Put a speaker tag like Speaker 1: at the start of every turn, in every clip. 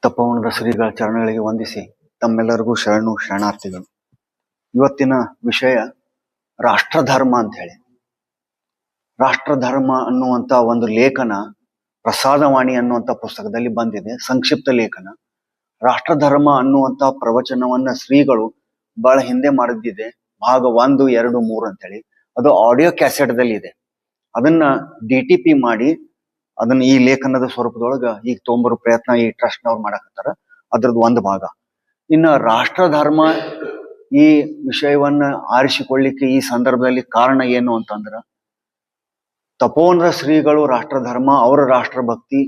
Speaker 1: ತಪೋವನದ ಶ್ರೀಗಳ ಚರಣಗಳಿಗೆ ವಂದಿಸಿ ತಮ್ಮೆಲ್ಲರಿಗೂ ಶರಣು ಶರಣಾರ್ಥಿಗಳು. ಇವತ್ತಿನ ವಿಷಯ ರಾಷ್ಟ್ರಧರ್ಮ ಅಂತ ಹೇಳಿ. ರಾಷ್ಟ್ರಧರ್ಮ ಅನ್ನುವಂಥ ಒಂದು ಲೇಖನ ಪ್ರಸಾದವಾಣಿ ಅನ್ನುವಂಥ ಪುಸ್ತಕದಲ್ಲಿ ಬಂದಿದೆ, ಸಂಕ್ಷಿಪ್ತ ಲೇಖನ. ರಾಷ್ಟ್ರಧರ್ಮ ಅನ್ನುವಂಥ ಪ್ರವಚನವನ್ನ ಶ್ರೀಗಳು ಬಹಳ ಹಿಂದೆ ಮಾಡಿದ್ದಿದೆ, ಭಾಗ 1, 2, 3 ಅಂತೇಳಿ. ಅದು ಆಡಿಯೋ ಕ್ಯಾಸೆಟ್ದಲ್ಲಿ ಇದೆ. ಅದನ್ನ DTP ಮಾಡಿ ಅದನ್ನ ಈ ಲೇಖನದ ಸ್ವರೂಪದೊಳಗ ಈಗ ತೊಂಬರೋ ಪ್ರಯತ್ನ ಈ ಟ್ರಸ್ಟ್ನವ್ರು ಮಾಡಕತ್ತಾರ. ಅದ್ರದ್ದು ಒಂದು ಭಾಗ. ಇನ್ನು ರಾಷ್ಟ್ರಧರ್ಮ ಈ ವಿಷಯವನ್ನ ಆರಿಸಿಕೊಳ್ಳಿಕ್ಕೆ ಈ ಸಂದರ್ಭದಲ್ಲಿ ಕಾರಣ ಏನು ಅಂತಂದ್ರ, ತಪೋವನದ ಶ್ರೀಗಳು ರಾಷ್ಟ್ರಧರ್ಮ, ಅವರ ರಾಷ್ಟ್ರಭಕ್ತಿ,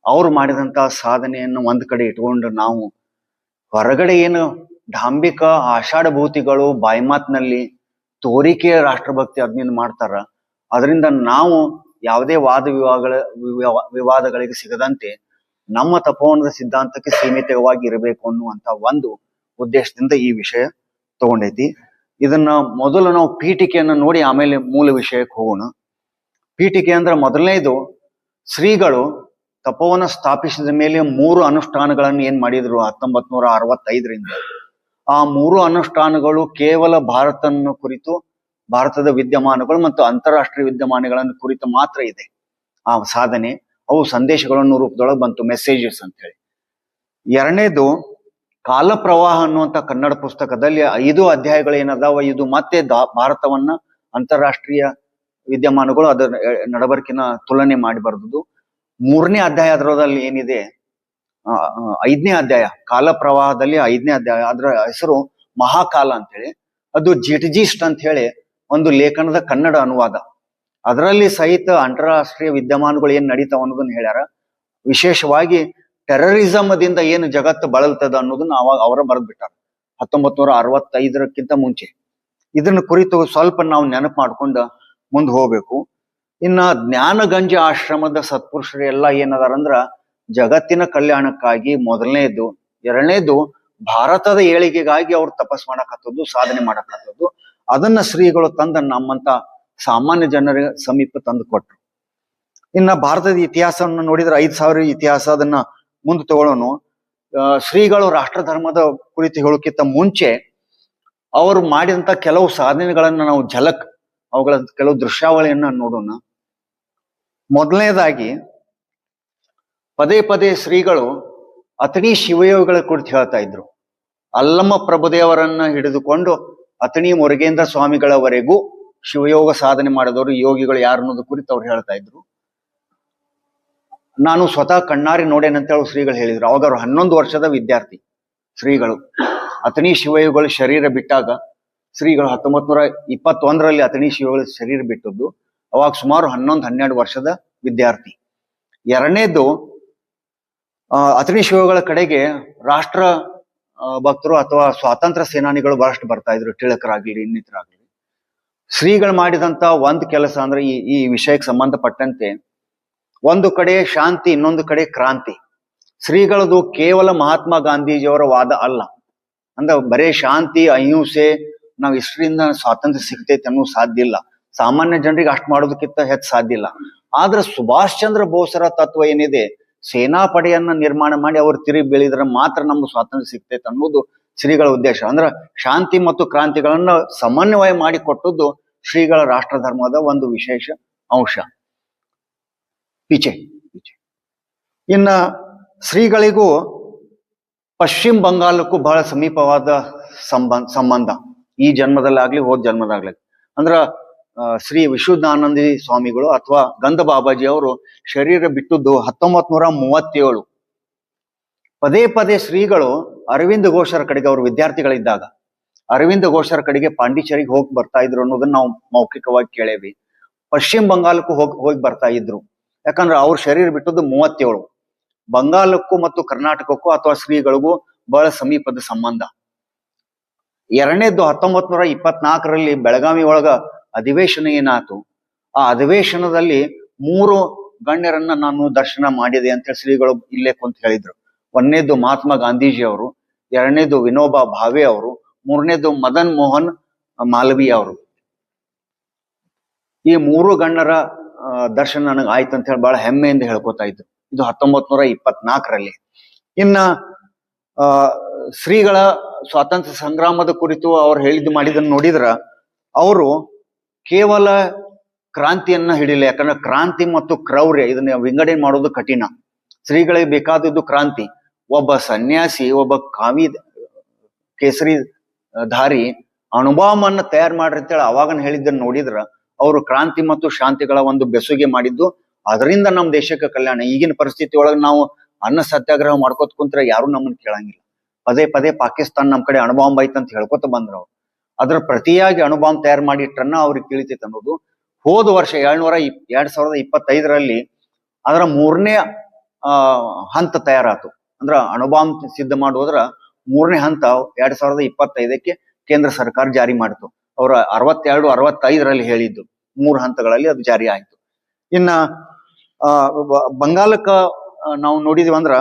Speaker 1: ಅವ್ರು ಮಾಡಿದಂತಹ ಸಾಧನೆಯನ್ನು ಒಂದ್ ಕಡೆ ಇಟ್ಕೊಂಡು ನಾವು ಹೊರಗಡೆ ಏನು ಡಾಂಬಿಕ ಆಷಾಢಭೂತಿಗಳು ಬಾಯ್ಮಾತ್ನಲ್ಲಿ ತೋರಿಕೆಯ ರಾಷ್ಟ್ರಭಕ್ತಿ ಅದನ್ನ ಮಾಡ್ತಾರ, ಅದರಿಂದ ನಾವು ಯಾವುದೇ ವಿವಾದಗಳಿಗೆ ಸಿಗದಂತೆ ನಮ್ಮ ತಪೋವನದ ಸಿದ್ಧಾಂತಕ್ಕೆ ಸೀಮಿತವಾಗಿ ಇರಬೇಕು ಅನ್ನುವಂತ ಒಂದು ಉದ್ದೇಶದಿಂದ ಈ ವಿಷಯ ತಗೊಂಡೈತಿ. ಇದನ್ನ ಮೊದಲು ನಾವು ಪೀಠಿಕೆಯನ್ನು ನೋಡಿ ಆಮೇಲೆ ಮೂಲ ವಿಷಯಕ್ಕೆ ಹೋಗೋಣ. ಪೀಠಿಕೆ ಅಂದ್ರೆ ಮೊದಲನೇದು, ಶ್ರೀಗಳು ತಪೋವನ ಸ್ಥಾಪಿಸಿದ ಮೇಲೆ 3 ಅನುಷ್ಠಾನಗಳನ್ನು ಏನ್ ಮಾಡಿದ್ರು 1965ರಿಂದ. ಆ 3 ಅನುಷ್ಠಾನಗಳು ಕೇವಲ ಭಾರತವನ್ನು ಕುರಿತು, ಭಾರತದ ವಿದ್ಯಮಾನಗಳು ಮತ್ತು ಅಂತಾರಾಷ್ಟ್ರೀಯ ವಿದ್ಯಮಾನಗಳನ್ನು ಕುರಿತು ಮಾತ್ರ ಇದೆ ಆ ಸಾಧನೆ. ಅವು ಸಂದೇಶಗಳನ್ನು ರೂಪದೊಳಗೆ ಬಂತು, ಮೆಸೇಜಸ್ ಅಂತ ಹೇಳಿ. ಎರಡನೇದು, ಕಾಲಪ್ರವಾಹ ಅನ್ನುವಂಥ ಕನ್ನಡ ಪುಸ್ತಕದಲ್ಲಿ 5 ಅಧ್ಯಾಯಗಳು ಏನದಾವ, ಇದು ಮತ್ತೆ ಭಾರತವನ್ನ ಅಂತಾರಾಷ್ಟ್ರೀಯ ವಿದ್ಯಮಾನಗಳು ಅದರ ನಡಬರ್ಕಿನ ತುಲನೆ ಮಾಡಿ ಬರ್ದುದು. 3ನೇ ಅಧ್ಯಾಯ ಅದರಲ್ಲಿ ಏನಿದೆ, 5ನೇ ಅಧ್ಯಾಯ ಕಾಲಪ್ರವಾಹದಲ್ಲಿ 5ನೇ ಅಧ್ಯಾಯ, ಅದರ ಹೆಸರು ಮಹಾಕಾಲ ಅಂತೇಳಿ. ಅದು ಜಿಟ್ಜಿಸ್ಟ್ ಅಂತ ಹೇಳಿ ಒಂದು ಲೇಖನದ ಕನ್ನಡ ಅನುವಾದ. ಅದರಲ್ಲಿ ಸಹಿತ ಅಂತಾರಾಷ್ಟ್ರೀಯ ವಿದ್ಯಮಾನಗಳು ಏನ್ ನಡೀತಾವ ಅನ್ನೋದನ್ನ ಹೇಳ್ಯಾರ. ವಿಶೇಷವಾಗಿ ಟೆರರಿಸಮದಿಂದ ಏನು ಜಗತ್ತು ಬಳಲ್ತದ ಅನ್ನೋದನ್ನ ಅವಾಗ ಅವರ ಬರೆದ್ಬಿಟ್ಟಾರ 1965ಕ್ಕಿಂತ ಮುಂಚೆ. ಇದನ್ನ ಕುರಿತು ಸ್ವಲ್ಪ ನಾವು ನೆನಪು ಮಾಡ್ಕೊಂಡು ಮುಂದೆ ಹೋಗ್ಬೇಕು. ಇನ್ನ ಜ್ಞಾನಗಂಜ ಆಶ್ರಮದ ಸತ್ಪುರುಷರು ಎಲ್ಲ ಏನದಾರಂದ್ರ ಜಗತ್ತಿನ ಕಲ್ಯಾಣಕ್ಕಾಗಿ ಮೊದಲನೇದು, ಎರಡನೇದು ಭಾರತದ ಏಳಿಗೆಗಾಗಿ ಅವ್ರು ತಪಸ್ ಮಾಡಕತ್ತದ್ದು, ಸಾಧನೆ ಮಾಡಕತ್ತದ್ದು. ಅದನ್ನ ಶ್ರೀಗಳು ತಂದ ನಮ್ಮಂತ ಸಾಮಾನ್ಯ ಜನರ ಸಮೀಪ ತಂದು ಕೊಟ್ರು. ಇನ್ನ ಭಾರತದ ಇತಿಹಾಸವನ್ನು ನೋಡಿದ್ರೆ 5000 ಇತಿಹಾಸ, ಅದನ್ನ ಮುಂದೆ ತಗೊಳ್ಳೋನು. ಶ್ರೀಗಳು ರಾಷ್ಟ್ರಧರ್ಮದ ಕುರಿತು ಹೇಳೋಕ್ಕಿಂತ ಮುಂಚೆ ಅವರು ಮಾಡಿದಂತ ಕೆಲವು ಸಾಧನೆಗಳನ್ನ ನಾವು ಅವುಗಳ ಕೆಲವು ದೃಶ್ಯಾವಳಿಯನ್ನ ನೋಡೋಣ. ಮೊದಲನೇದಾಗಿ, ಪದೇ ಪದೇ ಶ್ರೀಗಳು ಅಥಣಿ ಶಿವಯೋಗಿಗಳ ಕುರಿತು ಹೇಳ್ತಾ ಇದ್ರು. ಅಲ್ಲಮ್ಮ ಪ್ರಭುದೇವರನ್ನ ಹಿಡಿದುಕೊಂಡು ಅಥಣಿ ಮುರುಗೇಂದ್ರ ಸ್ವಾಮಿಗಳವರೆಗೂ ಶಿವಯೋಗ ಸಾಧನೆ ಮಾಡಿದವರು ಯೋಗಿಗಳು ಯಾರು ಅನ್ನೋದು ಕುರಿತು ಅವ್ರು ಹೇಳ್ತಾ ಇದ್ರು. ನಾನು ಸ್ವತಃ ಕಣ್ಣಾರಿ ನೋಡೇನಂತ ಹೇಳಿ ಶ್ರೀಗಳು ಹೇಳಿದ್ರು. ಅವಾಗ ಅವ್ರು 11 ವರ್ಷದ ವಿದ್ಯಾರ್ಥಿ ಶ್ರೀಗಳು. ಅಥಣಿ ಶಿವಯೋಗಿಗಳು ಶರೀರ ಬಿಟ್ಟಾಗ ಶ್ರೀಗಳು 1921ರಲ್ಲಿ ಅಥಣಿ ಶಿವಯೋಗಿಗಳ ಶರೀರ ಬಿಟ್ಟದ್ದು. ಅವಾಗ ಸುಮಾರು 11-12 ವರ್ಷದ ವಿದ್ಯಾರ್ಥಿ. ಎರಡನೇದು, ಅಥಣಿ ಶಿವಯೋಗಿಗಳ ಕಡೆಗೆ ರಾಷ್ಟ್ರ ಭಕ್ತರು ಅಥವಾ ಸ್ವಾತಂತ್ರ್ಯ ಸೇನಾನಿಗಳು ಬಹಳಷ್ಟು ಬರ್ತಾ ಇದ್ರು, ಟಿಳಕರಾಗ್ಲಿ ಇನ್ನಿತರಾಗ್ಲಿ. ಶ್ರೀಗಳು ಮಾಡಿದಂತ ಒಂದು ಕೆಲಸ ಅಂದ್ರೆ ಈ ವಿಷಯಕ್ಕೆ ಸಂಬಂಧಪಟ್ಟಂತೆ, ಒಂದು ಕಡೆ ಶಾಂತಿ, ಇನ್ನೊಂದು ಕಡೆ ಕ್ರಾಂತಿ. ಶ್ರೀಗಳದು ಕೇವಲ ಮಹಾತ್ಮ ಗಾಂಧೀಜಿಯವರ ವಾದ ಅಲ್ಲ. ಅಂದ್ರೆ ಬರೇ ಶಾಂತಿ ಅಹಿಂಸೆ ನಾವು ಇಷ್ಟರಿಂದ ಸ್ವಾತಂತ್ರ್ಯ ಸಿಗ್ತೈತೆ ಅನ್ನೋ ಸಾಧ್ಯ ಇಲ್ಲ, ಸಾಮಾನ್ಯ ಜನರಿಗೆ ಅಷ್ಟು ಮಾಡೋದಕ್ಕಿಂತ ಹೆಚ್ಚು ಸಾಧ್ಯ ಇಲ್ಲ. ಆದ್ರೆ ಸುಭಾಷ್ ಚಂದ್ರ ಬೋಸರ ತತ್ವ ಏನಿದೆ, ಸೇನಾಪಡೆಯನ್ನ ನಿರ್ಮಾಣ ಮಾಡಿ ಅವ್ರು ತಿರುಗಿ ಬೆಳೆದ್ರೆ ಮಾತ್ರ ನಮ್ಗೆ ಸ್ವಾತಂತ್ರ್ಯ ಸಿಗ್ತೈತೆ ಅನ್ನೋದು ಶ್ರೀಗಳ ಉದ್ದೇಶ. ಅಂದ್ರೆ ಶಾಂತಿ ಮತ್ತು ಕ್ರಾಂತಿಗಳನ್ನ ಸಮನ್ವಯ ಮಾಡಿ ಕೊಟ್ಟದ್ದು ಶ್ರೀಗಳ ರಾಷ್ಟ್ರಧರ್ಮದ ಒಂದು ವಿಶೇಷ ಅಂಶ. ಇನ್ನ ಶ್ರೀಗಳಿಗೂ ಪಶ್ಚಿಮ ಬಂಗಾಲಕ್ಕೂ ಬಹಳ ಸಮೀಪವಾದ ಸಂಬಂಧ, ಈ ಜನ್ಮದಲ್ಲಾಗ್ಲಿ ಹೋದ ಜನ್ಮದಾಗ್ಲಿ. ಅಂದ್ರ ಶ್ರೀ ವಿಶುದ್ಧಾನಂದಿ ಸ್ವಾಮಿಗಳು ಅಥವಾ ಗಂಧ ಬಾಬಾಜಿ ಅವರು ಶರೀರ ಬಿಟ್ಟದ್ದು 1937. ಪದೇ ಪದೇ ಶ್ರೀಗಳು ಅರವಿಂದ ಘೋಷರ ಕಡೆಗೆ, ಅವರು ವಿದ್ಯಾರ್ಥಿಗಳಿದ್ದಾಗ ಅರವಿಂದ ಘೋಷರ ಕಡೆಗೆ ಪಾಂಡಿಚೇರಿಗೆ ಹೋಗಿ ಬರ್ತಾ ಇದ್ರು ಅನ್ನೋದನ್ನ ನಾವು ಮೌಖಿಕವಾಗಿ ಕೇಳೇವಿ. ಪಶ್ಚಿಮ ಬಂಗಾಲಕ್ಕೂ ಹೋಗಿ ಬರ್ತಾ ಇದ್ರು. ಯಾಕಂದ್ರೆ ಅವ್ರ ಶರೀರ ಬಿಟ್ಟದ್ದು 37. ಬಂಗಾಲಕ್ಕೂ ಮತ್ತು ಕರ್ನಾಟಕಕ್ಕೂ ಅಥವಾ ಶ್ರೀಗಳಿಗೂ ಬಹಳ ಸಮೀಪದ ಸಂಬಂಧ. ಎರಡನೇದ್ದು, 1924ರಲ್ಲಿ ಬೆಳಗಾವಿ ಒಳಗ ಅಧಿವೇಶನ ಏನಾಯ್ತು, ಆ ಅಧಿವೇಶನದಲ್ಲಿ 3 ಗಣ್ಯರನ್ನ ನಾನು ದರ್ಶನ ಮಾಡಿದೆ ಅಂತ ಶ್ರೀಗಳು ಇಲ್ಲೇ ಕುಂತ ಹೇಳಿದ್ರು. ಒಂದನೇದು ಮಹಾತ್ಮ ಗಾಂಧೀಜಿ ಅವರು, ಎರಡನೇದು ವಿನೋಬಾ ಭಾವೆ ಅವರು, ಮೂರನೇದು ಮದನ್ ಮೋಹನ್ ಮಾಲವೀಯ ಅವರು. ಈ 3 ಗಣ್ಯರ ದರ್ಶನ ನನಗೆ ಆಯ್ತು ಅಂತ ಹೇಳಿ ಬಹಳ ಹೆಮ್ಮೆಯಿಂದ ಹೇಳ್ಕೊತಾ ಇದ್ರು. ಇದು 1924ರಲ್ಲಿ. ಇನ್ನ ಆ ಶ್ರೀಗಳ ಸ್ವಾತಂತ್ರ್ಯ ಸಂಗ್ರಾಮದ ಕುರಿತು ಅವ್ರು ಹೇಳಿದ್ದು ಮಾಡಿದ್ದನ್ನು ನೋಡಿದ್ರ ಅವರು ಕೇವಲ ಕ್ರಾಂತಿಯನ್ನ ಹಿಡಿಲ್ಲ. ಯಾಕಂದ್ರೆ ಕ್ರಾಂತಿ ಮತ್ತು ಕ್ರೌರ್ಯ ಇದನ್ನ ವಿಂಗಡಣೆ ಮಾಡೋದು ಕಠಿಣ. ಶ್ರೀಗಳಿಗೆ ಬೇಕಾದದ್ದು ಕ್ರಾಂತಿ. ಒಬ್ಬ ಸನ್ಯಾಸಿ, ಒಬ್ಬ ಕಾವಿ ಕೇಸರಿ ಧಾರಿ ಅಣುಬಾಂಬನ್ನ ತಯಾರು ಮಾಡ್ರಿ ಅಂತೇಳಿ ಅವಾಗನ ಹೇಳಿದ್ದನ್ನು ನೋಡಿದ್ರ ಅವರು ಕ್ರಾಂತಿ ಮತ್ತು ಶಾಂತಿಗಳ ಒಂದು ಬೆಸುಗೆ ಮಾಡಿದ್ದು. ಅದರಿಂದ ನಮ್ಮ ದೇಶಕ್ಕೆ ಕಲ್ಯಾಣ. ಈಗಿನ ಪರಿಸ್ಥಿತಿ ಒಳಗೆ ನಾವು ಅನ್ನ ಸತ್ಯಾಗ್ರಹ ಮಾಡ್ಕೋತ ಕುಂತ್ರೆ ಯಾರು ನಮ್ಮನ್ನ ಕೇಳಂಗಿಲ್ಲ. ಪದೇ ಪದೇ ಪಾಕಿಸ್ತಾನ ನಮ್ ಕಡೆ ಅಣುಬಾಂಬ್ ಐತ್ ಅಂತ ಹೇಳ್ಕೊತ ಬಂದ್ರು ಅವ್ರು. ಅದ್ರ ಪ್ರತಿಯಾಗಿ ಅಣುಬಾಂಬ್ ತಯಾರು ಮಾಡಿಟ್ರನ್ನ ಅವ್ರಿಗೆ ತಿಳಿತೈತೆ ಅನ್ನೋದು. ಹೋದ ವರ್ಷ 2025ರಲ್ಲಿ ಅದರ 3ನೇ ಹಂತ ತಯಾರಾತು. ಅಂದ್ರ ಅಣುಬಾಂಬ್ ಸಿದ್ಧ ಮಾಡೋದ್ರ 3ನೇ ಹಂತ 2025ಕ್ಕೆ ಕೇಂದ್ರ ಸರ್ಕಾರ ಜಾರಿ ಮಾಡಿತು. ಅವ್ರ 65ರಲ್ಲಿ ಹೇಳಿದ್ದು 3 ಹಂತಗಳಲ್ಲಿ ಅದು ಜಾರಿ ಆಯ್ತು. ಇನ್ನ ಬಂಗಾಲಕ್ಕ ನಾವು ನೋಡಿದ್ವಿ ಅಂದ್ರ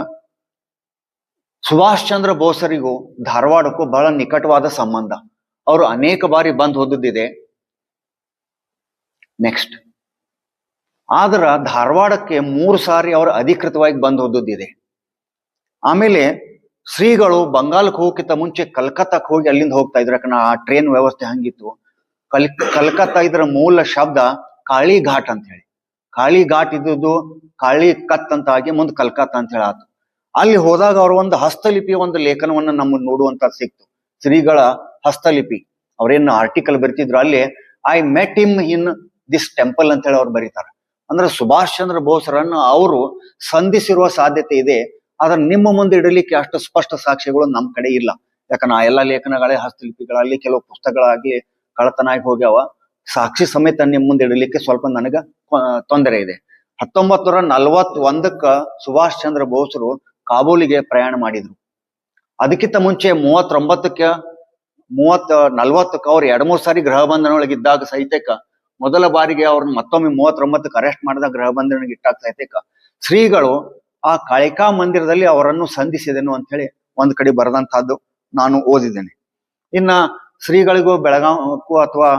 Speaker 1: ಸುಭಾಷ್ ಚಂದ್ರ ಬೋಸರಿಗೂ ಧಾರವಾಡಕ್ಕೂ ಬಹಳ ನಿಕಟವಾದ ಸಂಬಂಧ. ಅವರು ಅನೇಕ ಬಾರಿ ಬಂದ್ ಹೋದದ್ದಿದೆ. ನೆಕ್ಸ್ಟ್ ಆದ್ರ ಧಾರವಾಡಕ್ಕೆ 3 ಸಾರಿ ಅವರು ಅಧಿಕೃತವಾಗಿ ಬಂದ್ ಹೋದದ್ದಿದೆ. ಆಮೇಲೆ ಶ್ರೀಗಳು ಬಂಗಾಲಕ್ಕೆ ಹೋಗಕ್ಕಿಂತ ಮುಂಚೆ ಕಲ್ಕತ್ತಾಕ್ ಹೋಗಿ ಅಲ್ಲಿಂದ ಹೋಗ್ತಾ ಇದ್ರು. ಯಾಕಂದ್ರೆ ಆ ಟ್ರೈನ್ ವ್ಯವಸ್ಥೆ ಹಂಗಿತ್ತು. ಕಲ್ಕತ್ತಾ ಇದ್ರ ಮೂಲ ಶಬ್ದ ಕಾಳಿ ಘಾಟ್ ಅಂತ ಹೇಳಿ. ಕಾಳಿ ಘಾಟ್ ಇದ್ದುದು ಕಾಳಿ ಕತ್ ಅಂತ ಆಗಿ ಮುಂದೆ ಕಲ್ಕತ್ತಾ ಅಂತ ಹೇಳಿ ಆತು. ಅಲ್ಲಿ ಹೋದಾಗ ಅವ್ರ ಒಂದು ಹಸ್ತಲಿಪಿಯ ಒಂದು ಲೇಖನವನ್ನ ನಮ್ಮನ್ನು ನೋಡುವಂತ ಸಿಕ್ತು. ಶ್ರೀಗಳ ಹಸ್ತಲಿಪಿ. ಅವ್ರೇನು ಆರ್ಟಿಕಲ್ ಬರಿತಿದ್ರು ಅಲ್ಲಿ I met him in this temple ಅಂತ ಹೇಳಿ ಅವ್ರು ಬರೀತಾರೆ. ಅಂದ್ರೆ ಸುಭಾಷ್ ಚಂದ್ರ ಬೋಸ್ರನ್ನು ಅವರು ಸಂಧಿಸಿರುವ ಸಾಧ್ಯತೆ ಇದೆ. ಆದ್ರೆ ನಿಮ್ಮ ಮುಂದೆ ಇಡಲಿಕ್ಕೆ ಅಷ್ಟು ಸ್ಪಷ್ಟ ಸಾಕ್ಷ್ಯಗಳು ನಮ್ಮ ಕಡೆ ಇಲ್ಲ. ಯಾಕಂದ್ರೆ ಆ ಎಲ್ಲ ಲೇಖನಗಳೇ ಹಸ್ತಲಿಪಿಗಳಲ್ಲಿ ಕೆಲವು ಪುಸ್ತಕಗಳಾಗಿ ಕಳತನ ಆಗಿ ಹೋಗ್ಯಾವ. ಸಾಕ್ಷಿ ಸಮೇತ ನಿಮ್ಮ ಮುಂದೆ ಇಡಲಿಕ್ಕೆ ಸ್ವಲ್ಪ ನನಗ ತೊಂದರೆ ಇದೆ. 1941ಕ್ಕ ಸುಭಾಷ್ ಚಂದ್ರ ಬೋಸ್ರು ಕಾಬೂಲಿಗೆ ಪ್ರಯಾಣ ಮಾಡಿದ್ರು. ಅದಕ್ಕಿಂತ ಮುಂಚೆ 39ಕ್ಕೆ 40ಕ್ಕೆ ಅವ್ರು 2-3 ಸಾರಿ ಗೃಹ ಬಂಧನೊಳಗಿದ್ದಾಗ ಸಹಿತಕ್ಕ ಮೊದಲ ಬಾರಿಗೆ ಅವ್ರನ್ನ ಮತ್ತೊಮ್ಮೆ 39ಕ್ಕೆ ಅರೆಸ್ಟ್ ಮಾಡಿದಾಗ ಗೃಹ ಬಂಧನಕ್ಕೆ ಇಟ್ಟಾಗ ಸಹಿತಕ್ಕ ಶ್ರೀಗಳು ಆ ಕಾಳಿಕಾ ಮಂದಿರದಲ್ಲಿ ಅವರನ್ನು ಸಂಧಿಸಿದೆನು ಅಂತ ಹೇಳಿ ಒಂದ್ ಕಡೆ ಬರೆದಂತಹದ್ದು ನಾನು ಓದಿದ್ದೇನೆ. ಇನ್ನ ಶ್ರೀಗಳಿಗೂ ಬೆಳಗಾವಕ್ಕೂ ಅಥವಾ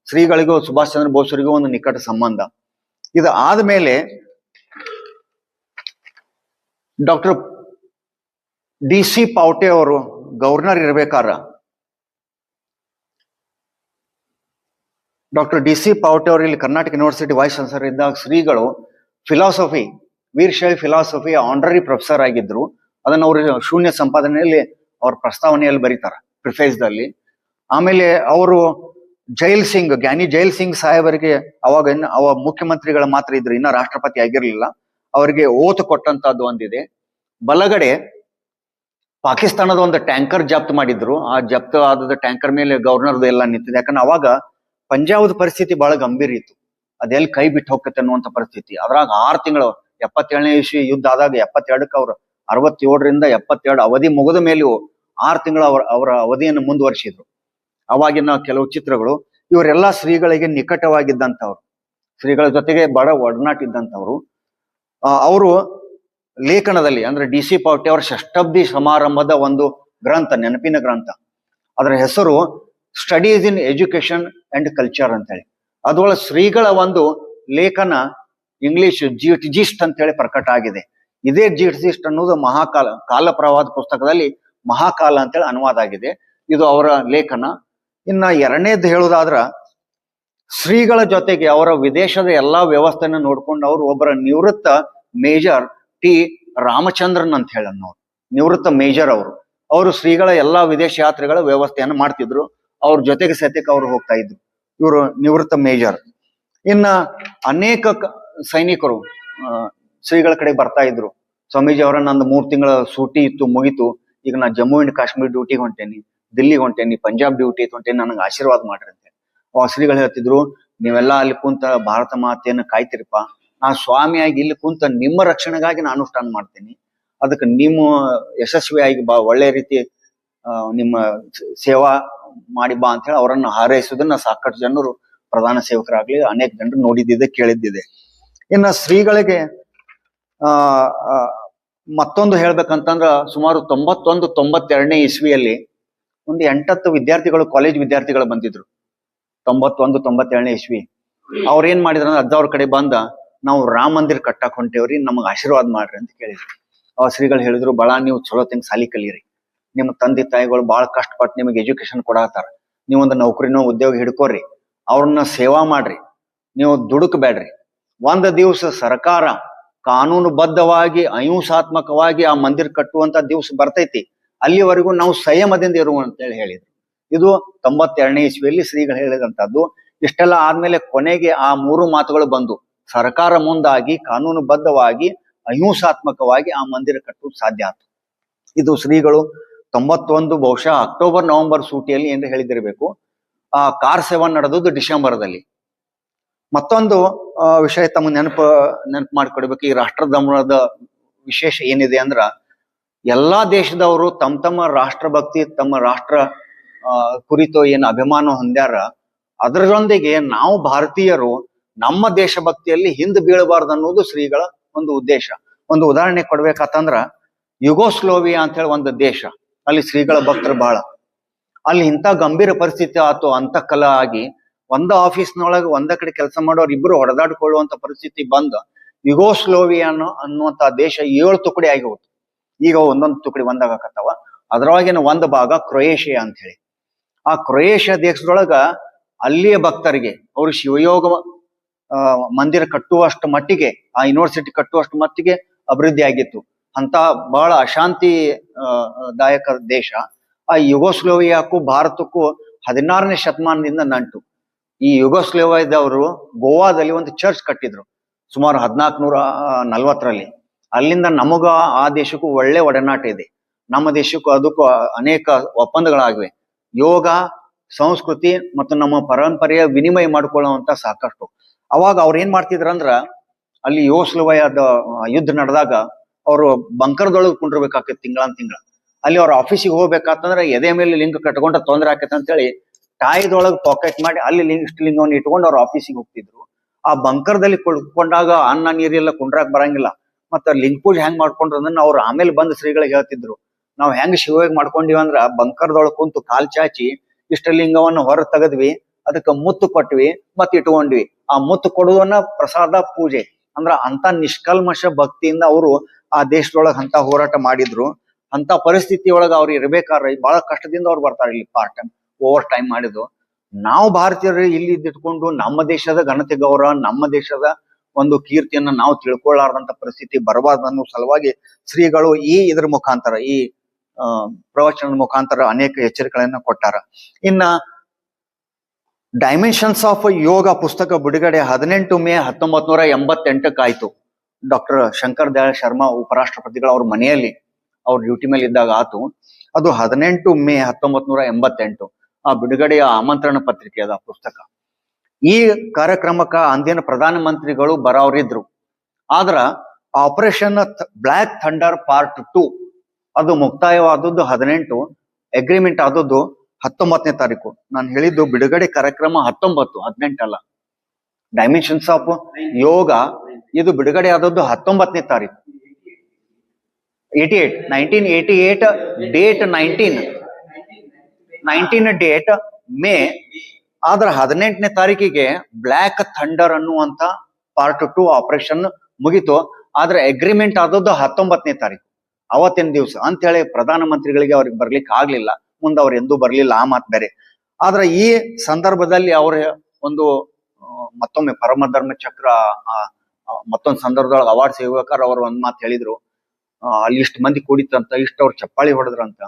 Speaker 1: ಶ್ರೀಗಳಿಗೂ ಸುಭಾಷ್ ಚಂದ್ರ ಬೋಸ್ರಿಗೂ ಒಂದು ನಿಕಟ ಸಂಬಂಧ. ಇದು ಆದ್ಮೇಲೆ ಡಾಕ್ಟರ್ DC ಪಾವಟೆ ಅವರು ಗವರ್ನರ್ ಇರ್ಬೇಕಾರ ಡಾಕ್ಟರ್ DC ಪಾವಟೆ ಅವರು ಇಲ್ಲಿ ಕರ್ನಾಟಕ ಯೂನಿವರ್ಸಿಟಿ ವೈಸ್ ಚಾನ್ಸಲರ್ ಇದ್ದಾಗ ಶ್ರೀಗಳು philosophy Veerashaiva philosophy honorary professor ಆಗಿದ್ರು. ಅದನ್ನ ಅವರು ಶೂನ್ಯ ಸಂಪಾದನೆಯಲ್ಲಿ ಅವ್ರ ಪ್ರಸ್ತಾವನೆಯಲ್ಲಿ ಬರೀತಾರೆ ಪ್ರಿಫೇಸ್ದಲ್ಲಿ. ಆಮೇಲೆ ಅವರು ಜೈಲ್ ಸಿಂಗ್ ಜ್ಞಾನಿ ಜೈಲ್ ಸಿಂಗ್ ಸಾಹೇಬರಿಗೆ ಅವ ಮುಖ್ಯಮಂತ್ರಿಗಳ ಮಾತ್ರ ಇದ್ರು, ಇನ್ನ ರಾಷ್ಟ್ರಪತಿ ಆಗಿರ್ಲಿಲ್ಲ. ಅವರಿಗೆ ಓತ್ ಕೊಟ್ಟಂತದ್ದು ಒಂದಿದೆ. ಬಲಗಡೆ ಪಾಕಿಸ್ತಾನದ ಒಂದು ಟ್ಯಾಂಕರ್ ಜಪ್ತ್ ಮಾಡಿದ್ರು. ಆ ಜಪ್ತ್ ಆದ ಟ್ಯಾಂಕರ್ ಮೇಲೆ ಗವರ್ನರ್ದು ಎಲ್ಲ ನಿಂತಿದೆ. ಯಾಕಂದ್ರೆ ಅವಾಗ ಪಂಜಾಬದ ಪರಿಸ್ಥಿತಿ ಬಹಳ ಗಂಭೀರ ಇತ್ತು. ಅದೆಲ್ಲಿ ಕೈ ಬಿಟ್ಟು ಹೋಗತ್ತೆ ಅನ್ನುವಂತ ಪರಿಸ್ಥಿತಿ. ಅದ್ರಾಗ 6 ತಿಂಗಳು 77ನೇ ಇಸ್ವಿ ಯುದ್ಧ ಆದಾಗ 72ಕ್ಕೆ ಅವ್ರು 67ರಿಂದ 72 ಅವಧಿ ಮುಗಿದ ಮೇಲೂ 6 ತಿಂಗಳು ಅವರ ಅವಧಿಯನ್ನು ಮುಂದುವರಿಸಿದ್ರು. ಅವಾಗಿನ ಕೆಲವು ಚಿತ್ರಗಳು. ಇವರೆಲ್ಲ ಶ್ರೀಗಳಿಗೆ ನಿಕಟವಾಗಿದ್ದಂಥವ್ರು, ಶ್ರೀಗಳ ಜೊತೆಗೆ ಬಹಳ ಒಡನಾಟ ಇದ್ದಂಥವ್ರು. ಅವರು ಲೇಖನದಲ್ಲಿ ಅಂದ್ರೆ DC ಪಾವಟೆ ಅವರ ಷಷ್ಠಬ್ದಿ ಸಮಾರಂಭದ ಒಂದು ಗ್ರಂಥ, ನೆನಪಿನ ಗ್ರಂಥ, ಅದರ ಹೆಸರು studies in education and culture ಅಂತ ಹೇಳಿ. ಅದ್ರೊಳಗೆ ಶ್ರೀಗಳ ಒಂದು ಲೇಖನ ಇಂಗ್ಲಿಷ್ ಜಿಸ್ಟ್ ಅಂತ ಹೇಳಿ ಪ್ರಕಟ ಆಗಿದೆ. ಇದೇ ಜಿಸ್ಟ್ ಅನ್ನೋದು ಕಾಲ ಪ್ರವಾದ ಪುಸ್ತಕದಲ್ಲಿ ಮಹಾಕಾಲ ಅಂತೇಳಿ ಅನುವಾದ ಆಗಿದೆ. ಇದು ಅವರ ಲೇಖನ. ಇನ್ನ ಎರಡನೇದು ಹೇಳುವುದಾದ್ರ ಶ್ರೀಗಳ ಜೊತೆಗೆ ಅವರ ವಿದೇಶದ ಎಲ್ಲಾ ವ್ಯವಸ್ಥೆನ ನೋಡ್ಕೊಂಡು ಅವರು ಒಬ್ಬರ ನಿವೃತ್ತ ಮೇಜರ್ T ರಾಮಚಂದ್ರನ್ ಅಂತ ಹೇಳನ್ನೋರು, ನಿವೃತ್ತ ಮೇಜರ್ ಅವರು ಶ್ರೀಗಳ ಎಲ್ಲಾ ವಿದೇಶ ಯಾತ್ರೆಗಳ ವ್ಯವಸ್ಥೆಯನ್ನು ಮಾಡ್ತಿದ್ರು. ಅವ್ರ ಜೊತೆಗೆ ಸತ್ಯಕ್ಕೆ ಅವ್ರು ಹೋಗ್ತಾ ಇದ್ರು. ಇವರು ನಿವೃತ್ತ ಮೇಜರ್. ಇನ್ನ ಅನೇಕ ಸೈನಿಕರು ಶ್ರೀಗಳ ಕಡೆ ಬರ್ತಾ ಇದ್ರು. ಸ್ವಾಮೀಜಿ ಅವರ ನಂದು 3 ತಿಂಗಳ ಸೂಟಿ ಇತ್ತು, ಮುಗಿತು, ಈಗ ನಾ ಜಮ್ಮು ಅಂಡ್ ಕಾಶ್ಮೀರ್ ಡ್ಯೂಟಿಗೆ ಹೊಂಟೇನಿ, ದಿಲ್ಲಿಗೆ ಹೊಂಟೇನಿ, ಪಂಜಾಬ್ ಡ್ಯೂಟಿ ಹೊಂಟೇನಿ, ನನಗೆ ಆಶೀರ್ವಾದ ಮಾಡ್ರಿ ಅಂತ. ಅವಾಗ ಶ್ರೀಗಳು ಹೇಳ್ತಿದ್ರು, ನೀವೆಲ್ಲ ಅಲ್ಲಿ ಕುಂತ ಭಾರತ ಮಾತೆಯನ್ನು ಕಾಯ್ತಿರಪ್ಪ, ನಾ ಸ್ವಾಮಿಯಾಗಿ ಇಲ್ಲಿ ಕುಂತ ನಿಮ್ಮ ರಕ್ಷಣೆಗಾಗಿ ನಾನು ಅನುಷ್ಠಾನ ಮಾಡ್ತೇನೆ. ಅದಕ್ಕೆ ನಿಮ್ಮ ಯಶಸ್ವಿಯಾಗಿ ಒಳ್ಳೆ ರೀತಿ ನಿಮ್ಮ ಸೇವಾ ಮಾಡಿ ಬಾ ಅಂತ ಹೇಳಿ ಅವರನ್ನು ಹಾರೈಸುವುದನ್ನ ಸಾಕಷ್ಟು ಜನರು, ಪ್ರಧಾನ ಸೇವಕರಾಗ್ಲಿ ಅನೇಕ ಜನರು ನೋಡಿದ್ದಿದೆ, ಕೇಳಿದ್ದಿದೆ. ಇನ್ನ ಶ್ರೀಗಳಿಗೆ ಮತ್ತೊಂದು ಹೇಳ್ಬೇಕಂತಂದ್ರ ಸುಮಾರು 91-92ನೇ ಇಸ್ವಿಯಲ್ಲಿ ಒಂದು 8-10 ವಿದ್ಯಾರ್ಥಿಗಳು, ಕಾಲೇಜ್ ವಿದ್ಯಾರ್ಥಿಗಳು ಬಂದಿದ್ರು. 91-92ನೇ ಇಸ್ವಿ. ಅವ್ರೇನ್ ಮಾಡಿದ್ರ ಅಂದ್ರೆ ಅಜ್ಜ ಅವ್ರ ಕಡೆ ಬಂದ, ನಾವು ರಾಮ ಮಂದಿರ ಕಟ್ಟಕ್ ಹೊಂಟೇವ್ರಿ, ನಮಗ್ ಆಶೀರ್ವಾದ ಮಾಡ್ರಿ ಅಂತ ಕೇಳಿದ್ರು. ಶ್ರೀಗಳು ಹೇಳಿದ್ರು, ಬಹಳ ನೀವು ಚಲೋ ತಂಗ ಸಾಲಿ ಕಲೀರಿ, ನಿಮ್ಮ ತಂದೆ ತಾಯಿಗಳು ಬಹಳ ಕಷ್ಟಪಟ್ಟು ನಿಮಗೆ ಎಜುಕೇಶನ್ ಕೊಡತ್ತಾರ, ನೀವೊಂದು ನೌಕರಿನೋ ಉದ್ಯೋಗ ಹಿಡ್ಕೋರಿ, ಅವ್ರನ್ನ ಸೇವಾ ಮಾಡ್ರಿ, ನೀವು ದುಡುಕ್ಬೇಡ್ರಿ. ಒಂದ್ ದಿವ್ಸ ಸರ್ಕಾರ ಕಾನೂನುಬದ್ಧವಾಗಿ ಅಹಿಂಸಾತ್ಮಕವಾಗಿ ಆ ಮಂದಿರ ಕಟ್ಟುವಂತ ದಿವ್ಸ ಬರ್ತೈತಿ, ಅಲ್ಲಿವರೆಗೂ ನಾವು ಸಂಯಮದಿಂದ ಇರುವ ಅಂತೇಳಿ ಹೇಳಿದ್ರು. ಇದು 92ನೇ ಇಸ್ವಿಯಲ್ಲಿ ಶ್ರೀಗಳು ಹೇಳಿದಂತದ್ದು. ಇಷ್ಟೆಲ್ಲ ಆದ್ಮೇಲೆ ಕೊನೆಗೆ ಆ 3 ಮಾತುಗಳು ಬಂದು ಸರ್ಕಾರ ಮುಂದಾಗಿ ಕಾನೂನುಬದ್ಧವಾಗಿ ಅಹಿಂಸಾತ್ಮಕವಾಗಿ ಆ ಮಂದಿರ ಕಟ್ಟುವುದು ಸಾಧ್ಯ ಆಯ್ತು. ಇದು ಶ್ರೀಗಳು 91 ಬಹುಶಃ ಅಕ್ಟೋಬರ್ ನವೆಂಬರ್ ಸೂಟಿಯಲ್ಲಿ ಎಂದು ಹೇಳಿದಿರಬೇಕು. ಆ ಕಾರ್ ಸೇವಾ ನಡೆದದ್ದು ಡಿಸೆಂಬರ್ದಲ್ಲಿ. ಮತ್ತೊಂದು ವಿಷಯ ತಮ್ಮ ನೆನಪು ಮಾಡಿಕೊಡ್ಬೇಕು. ಈ ರಾಷ್ಟ್ರಧರ್ಮದ ವಿಶೇಷ ಏನಿದೆ ಅಂದ್ರ, ಎಲ್ಲಾ ದೇಶದವರು ತಮ್ಮ ರಾಷ್ಟ್ರಭಕ್ತಿ, ತಮ್ಮ ರಾಷ್ಟ್ರ ಕುರಿತು ಏನು ಅಭಿಮಾನ ಹೊಂದ್ಯಾರ, ಅದರೊಂದಿಗೆ ನಾವು ಭಾರತೀಯರು ನಮ್ಮ ದೇಶಭಕ್ತಿಯಲ್ಲಿ ಹಿಂದೆ ಬೀಳಬಾರ್ದು ಅನ್ನೋದು ಶ್ರೀಗಳ ಒಂದು ಉದ್ದೇಶ. ಒಂದು ಉದಾಹರಣೆ ಕೊಡ್ಬೇಕಂತಂದ್ರ, ಯುಗೋಸ್ಲೋವಿಯಾ ಅಂತ ಹೇಳಿ ಒಂದು ದೇಶ, ಅಲ್ಲಿ ಶ್ರೀಗಳ ಭಕ್ತರು ಬಹಳ. ಅಲ್ಲಿ ಇಂಥ ಗಂಭೀರ ಪರಿಸ್ಥಿತಿ ಆಯ್ತು, ಅಂತಃಕಲ ಆಗಿ ಒಂದ ಆಫೀಸ್ನೊಳಗೆ ಒಂದ ಕಡೆ ಕೆಲಸ ಮಾಡೋರು ಇಬ್ರು ಹೊಡೆದಾಡ್ಕೊಳ್ಳುವಂತ ಪರಿಸ್ಥಿತಿ ಬಂದ ಯುಗೋಸ್ಲೋವಿಯಾ ಅನ್ನುವಂತ ದೇಶ 7 ತುಕಡಿ ಆಗಿ ಹೋಯ್ತು. ಈಗ ಒಂದೊಂದು ತುಕಡಿ ಒಂದಾಗಕತ್ತಾವ. ಅದರೊಳಗಿನ ಒಂದು ಭಾಗ ಕ್ರೊಯೇಷಿಯಾ ಅಂತ ಹೇಳಿ. ಆ ಕ್ರೊಯೇಷಿಯಾ ದೇಶದೊಳಗ ಅಲ್ಲಿಯ ಭಕ್ತರಿಗೆ ಅವರು ಶಿವಯೋಗ ಮಂದಿರ ಕಟ್ಟುವಷ್ಟು ಮಟ್ಟಿಗೆ, ಆ ಯೂನಿವರ್ಸಿಟಿ ಕಟ್ಟುವಷ್ಟು ಮಟ್ಟಿಗೆ ಅಭಿವೃದ್ಧಿ ಆಗಿತ್ತು. ಅಂತ ಬಹಳ ಅಶಾಂತಿ ದಾಯಕ ದೇಶ. ಆ ಯುಗೋಸ್ಲೋವಿಯಾಕ್ಕೂ ಭಾರತಕ್ಕೂ 16ನೇ ಶತಮಾನದಿಂದ ನಂಟು. ಈ ಯುಗೋಸ್ಲೋವಿಯಾದವರು ಗೋವಾದಲ್ಲಿ ಒಂದು ಚರ್ಚ್ ಕಟ್ಟಿದ್ರು ಸುಮಾರು 1440ರಲ್ಲಿ. ಅಲ್ಲಿಂದ ನಮಗ ಆ ದೇಶಕ್ಕೂ ಒಳ್ಳೆ ಒಡನಾಟ ಇದೆ. ನಮ್ಮ ದೇಶಕ್ಕೂ ಅದಕ್ಕೂ ಅನೇಕ ಒಪ್ಪಂದಗಳಾಗಿವೆ. ಯೋಗ, ಸಂಸ್ಕೃತಿ ಮತ್ತು ನಮ್ಮ ಪರಂಪರೆಯ ವಿನಿಮಯ ಮಾಡಿಕೊಳ್ಳುವಂತ ಸಾಕಷ್ಟು. ಅವಾಗ ಅವ್ರು ಏನ್ ಮಾಡ್ತಿದ್ರಂದ್ರ, ಅಲ್ಲಿ ಯುಗೋಸ್ಲೋವಿಯಾದ ಯುದ್ಧ ನಡೆದಾಗ ಅವರು ಬಂಕರ್ದೊಳಗೆ ಕುಂಡಿರ್ಬೇಕಾಕೈತಿ ತಿಂಗಳ. ಅಲ್ಲಿ ಅವ್ರ ಆಫೀಸಿಗೆ ಹೋಗ್ಬೇಕಾತಂದ್ರೆ ಎದೆ ಮೇಲೆ ಲಿಂಗ ಕಟ್ಕೊಂಡ್ರೆ ತೊಂದರೆ ಆಕೈತೆ ಅಂತೇಳಿ ಟಾಯ್ದೊಳಗೆ ಪಾಕೆಟ್ ಮಾಡಿ ಅಲ್ಲಿ ಲಿಂಗವನ್ನು ಇಟ್ಕೊಂಡು ಅವ್ರ ಆಫೀಸಿಗೆ ಹೋಗ್ತಿದ್ರು. ಆ ಬಂಕರ್ದಲ್ಲಿ ಕುಳ್ಕೊಂಡಾಗ ಅನ್ನ ನೀರೆಲ್ಲ ಕುಂಡ್ರಾಕ್ ಬರಂಗಿಲ್ಲ. ಮತ್ತ ಲಿಂಗ ಪೂಜೆ ಹೆಂಗ್ ಮಾಡ್ಕೊಂಡ್ರ ಅಂದ್ರೆ ಅವ್ರು ಆಮೇಲೆ ಬಂದು ಶ್ರೀಗಳಿಗೆ ಹೇಳ್ತಿದ್ರು, ನಾವು ಹೆಂಗ್ ಶಿವಯೋಗ ಮಾಡ್ಕೊಂಡಿವಿ ಅಂದ್ರ ಬಂಕರ್ದೊಳಗೆ ಕುಂತು ಕಾಲ್ ಚಾಚಿ ಇಷ್ಟಲಿಂಗವನ್ನು ಹೊರ ತೆಗದ್ವಿ, ಅದಕ್ಕೆ ಮುತ್ತು ಕೊಟ್ವಿ, ಮತ್ ಇಟ್ಕೊಂಡ್ವಿ. ಆ ಮುತ್ತು ಕೊಡುವನ್ನ ಪ್ರಸಾದ ಪೂಜೆ ಅಂದ್ರ ಅಂತ ನಿಷ್ಕಲ್ಮಶ ಭಕ್ತಿಯಿಂದ ಅವರು ಆ ದೇಶದೊಳಗೆ ಅಂತ ಹೋರಾಟ ಮಾಡಿದ್ರು. ಅಂತ ಪರಿಸ್ಥಿತಿ ಒಳಗೆ ಅವ್ರು ಇರ್ಬೇಕಾದ್ರೆ ಬಹಳ ಕಷ್ಟದಿಂದ ಅವ್ರು ಬರ್ತಾರೆ ಇಲ್ಲಿ ಪಾರ್ಟ್ ಟೈಮ್ ಓವರ್ ಟೈಮ್ ಮಾಡಿದ್ರು. ನಾವು ಭಾರತೀಯರು ಇಲ್ಲಿ ಇದ್ದಿಟ್ಕೊಂಡು ನಮ್ಮ ದೇಶದ ಘನತೆ ಗೌರವ, ನಮ್ಮ ದೇಶದ ಒಂದು ಕೀರ್ತಿಯನ್ನ ನಾವು ತಿಳ್ಕೊಳ್ಳಾರ್ದಂತ ಪರಿಸ್ಥಿತಿ ಬರಬಾರ್ದು ಅನ್ನೋ ಸಲುವಾಗಿ ಶ್ರೀಗಳು ಇದ್ರ ಮುಖಾಂತರ, ಈ ಪ್ರವಚನದ ಮುಖಾಂತರ ಅನೇಕ ಎಚ್ಚರಿಕೆಗಳನ್ನ ಕೊಟ್ಟಾರ. ಇನ್ನ ಡೈಮೆನ್ಷನ್ಸ್ ಆಫ್ ಯೋಗ ಪುಸ್ತಕ ಬಿಡುಗಡೆ 18 ಮೇ 1988 ಆಯ್ತು. ಡಾಕ್ಟರ್ ಶಂಕರ್ ದಯಾಳ್ ಶರ್ಮಾ ಉಪರಾಷ್ಟ್ರಪತಿಗಳು ಅವ್ರ ಮನೆಯಲ್ಲಿ ಅವ್ರ ಡ್ಯೂಟಿ ಮೇಲೆ ಇದ್ದಾಗ ಆತು. ಅದು 18 ಮೇ 1988 ಆ ಬಿಡುಗಡೆಯ ಆಮಂತ್ರಣ ಪತ್ರಿಕೆ ಅದ ಪುಸ್ತಕ. ಈ ಕಾರ್ಯಕ್ರಮಕ್ಕ ಅಂದಿನ ಪ್ರಧಾನ ಮಂತ್ರಿಗಳು ಬರೋರಿದ್ರು. ಆದ್ರ ಆಪರೇಷನ್ ಬ್ಲ್ಯಾಕ್ ಥಂಡರ್ ಪಾರ್ಟ್ 2 ಅದು ಮುಕ್ತಾಯವಾದದ್ದು 18, ಅಗ್ರಿಮೆಂಟ್ ಆದದ್ದು 19ನೇ ತಾರೀಕು. ನಾನು ಹೇಳಿದ್ದು ಬಿಡುಗಡೆ ಕಾರ್ಯಕ್ರಮ 18 ಅಲ್ಲ. ಡೈಮೆನ್ಷನ್ಸ್ ಆಫ್ ಯೋಗ ಇದು ಬಿಡುಗಡೆ ಆದದ್ದು 19ನೇ ತಾರೀಕು 1988 ಡೇಟ್ 19 ಡೇಟ್ ಮೇ. ಆದ್ರ 18ನೇ ತಾರೀಕಿಗೆ ಬ್ಲ್ಯಾಕ್ ಥಂಡರ್ ಅನ್ನುವಂತ ಪಾರ್ಟ್ 2 ಆಪರೇಷನ್ ಮುಗಿತು. ಆದ್ರೆ ಅಗ್ರಿಮೆಂಟ್ ಆದದ್ದು 19ನೇ ತಾರೀಕು ಅವತ್ತಿನ ದಿವಸ ಅಂತ ಹೇಳಿ ಪ್ರಧಾನ ಮಂತ್ರಿಗಳಿಗೆ ಅವ್ರಿಗೆ ಬರ್ಲಿಕ್ಕೆ ಆಗ್ಲಿಲ್ಲ. ಮುಂದೆ ಅವ್ರು ಎಂದೂ ಬರ್ಲಿಲ್ಲ, ಆ ಮಾತು ಬೇರೆ. ಆದ್ರೆ ಈ ಸಂದರ್ಭದಲ್ಲಿ ಅವ್ರ ಒಂದು ಮತ್ತೊಮ್ಮೆ ಪರಮ ಧರ್ಮ ಚಕ್ರ ಮತ್ತೊಂದು ಸಂದರ್ಭದೊಳಗೆ ಅವಾರ್ಡ್ ಸಿಗ್ಬೇಕಾದ್ರೆ ಅವ್ರು ಒಂದ್ ಮಾತು ಹೇಳಿದ್ರು, ಅಲ್ಲಿ ಇಷ್ಟು ಮಂದಿ ಕೂಡಿತಂತ, ಇಷ್ಟು ಅವ್ರು ಚಪ್ಪಾಳಿ ಹೊಡೆದ್ರಂತ.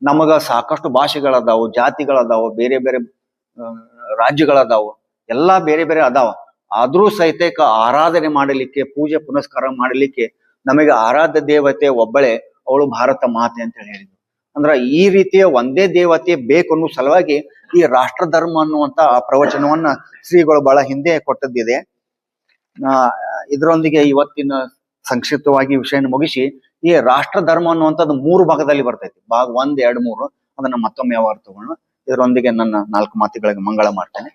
Speaker 1: ನಮಗ ಸಾಕಷ್ಟು ಭಾಷೆಗಳದಾವು, ಜಾತಿಗಳದಾವು, ಬೇರೆ ಬೇರೆ ರಾಜ್ಯಗಳದಾವು, ಎಲ್ಲಾ ಬೇರೆ ಬೇರೆ ಅದಾವ. ಆದ್ರೂ ಸಹಿತ ಆರಾಧನೆ ಮಾಡಲಿಕ್ಕೆ, ಪೂಜೆ ಪುನಸ್ಕಾರ ಮಾಡಲಿಕ್ಕೆ ನಮಗೆ ಆರಾಧ್ಯ ದೇವತೆ ಒಬ್ಬಳೆ, ಅವಳು ಭಾರತ ಮಾತೆ ಅಂತ ಹೇಳಿದ್ರು. ಅಂದ್ರ ಈ ರೀತಿಯ ಒಂದೇ ದೇವತೆ ಬೇಕು ಅನ್ನೋ ಸಲುವಾಗಿ ಈ ರಾಷ್ಟ್ರ ಧರ್ಮ ಅನ್ನುವಂತ ಆ ಪ್ರವಚನವನ್ನ ಶ್ರೀಗಳು ಬಹಳ ಹಿಂದೆ ಕೊಟ್ಟದ್ದಿದೆ. ಇದರೊಂದಿಗೆ ಇವತ್ತಿನ ಸಂಕ್ಷಿಪ್ತವಾಗಿ ವಿಷಯನ ಮುಗಿಸಿ, ಈ ರಾಷ್ಟ್ರ ಧರ್ಮ ಅನ್ನುವಂಥದ್ದು 3 ಭಾಗದಲ್ಲಿ ಬರ್ತೈತಿ. ಭಾಗ 1, 2, 3 ಅದನ್ನ ಮತ್ತೊಮ್ಮೆ ಯಾವಾಗ ತಗೋಣ. ಇದರೊಂದಿಗೆ ನನ್ನ 4 ಮಾತುಗಳಿಗೆ ಮಂಗಳ ಮಾಡ್ತೇನೆ.